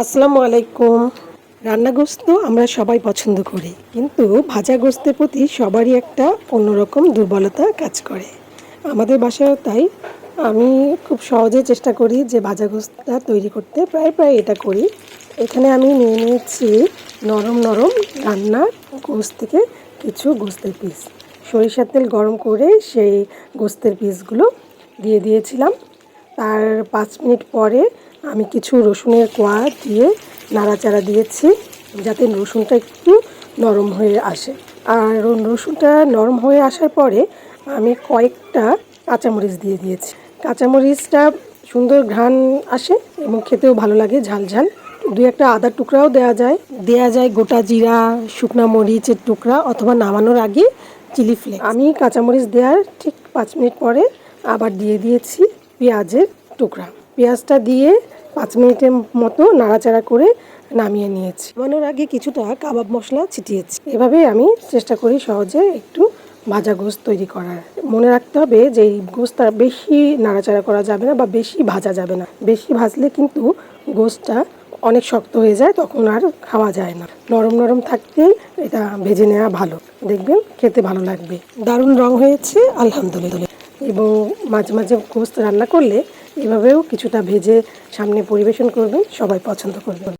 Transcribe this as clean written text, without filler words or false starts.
আসসালামু আলাইকুম। রান্না গোস্ত আমরা সবাই পছন্দ করি, কিন্তু ভাজা গোস্তের প্রতি সবারই একটা অন্যরকম দুর্বলতা কাজ করে। আমাদের বাসায়ও তাই। আমি খুব সহজে চেষ্টা করি যে ভাজা গোস্তটা তৈরি করতে, প্রায় এটা করি। এখানে আমি নিয়ে নিয়েছি নরম নরম রান্না গোস্ত থেকে কিছু গোস্তের পিস। সরিষার তেল গরম করে সেই গোস্তের পিসগুলো দিয়ে দিয়েছিলাম। তার 5 মিনিট পরে আমি কিছু রসুনের কোয়া দিয়ে নাড়াচাড়া দিয়েছি, যাতে রসুনটা একটু নরম হয়ে আসে। আর রসুনটা নরম হয়ে আসার পরে আমি কয়েকটা কাঁচামরিচ দিয়ে দিয়েছি। কাঁচামরিচটা সুন্দর ঘ্রাণ আসে এবং খেতেও ভালো লাগে, ঝাল ঝাল। 2-1 আদার টুকরাও দেয়া যায় গোটা জিরা, শুকনা মরিচের টুকরা, অথবা নামানোর আগে চিলি ফ্লেক্স। আমি কাঁচামরিচ দেওয়ার ঠিক 5 মিনিট পরে আবার দিয়ে দিয়েছি পেঁয়াজের টুকরা। পেঁয়াজটা দিয়ে 5 মিনিটের মতো নাড়াচাড়া করে নামিয়ে নিয়েছি। নামানোর আগে কিছুটা কাবাব মশলা ছিটিয়েছি। এভাবেই আমি চেষ্টা করি সহজে একটু ভাজা গোস্ত তৈরি করার। মনে রাখতে হবে যে এই গোস্তটা বেশি নাড়াচাড়া করা যাবে না বা বেশি ভাজা যাবে না। বেশি ভাজলে কিন্তু গোস্তটা অনেক শক্ত হয়ে যায়, তখন আর খাওয়া যায় না। নরম নরম থাকতেই এটা ভেজে নেওয়া ভালো, দেখবেন খেতে ভালো লাগবে। দারুণ রং হয়েছে আলহামদুলিল্লাহ। এবং মাঝে মাঝে গোস্ত রান্না করলে এভাবেও কিছুটা ভেজে সামনে পরিবেশন করবেন, সবাই পছন্দ করবেন।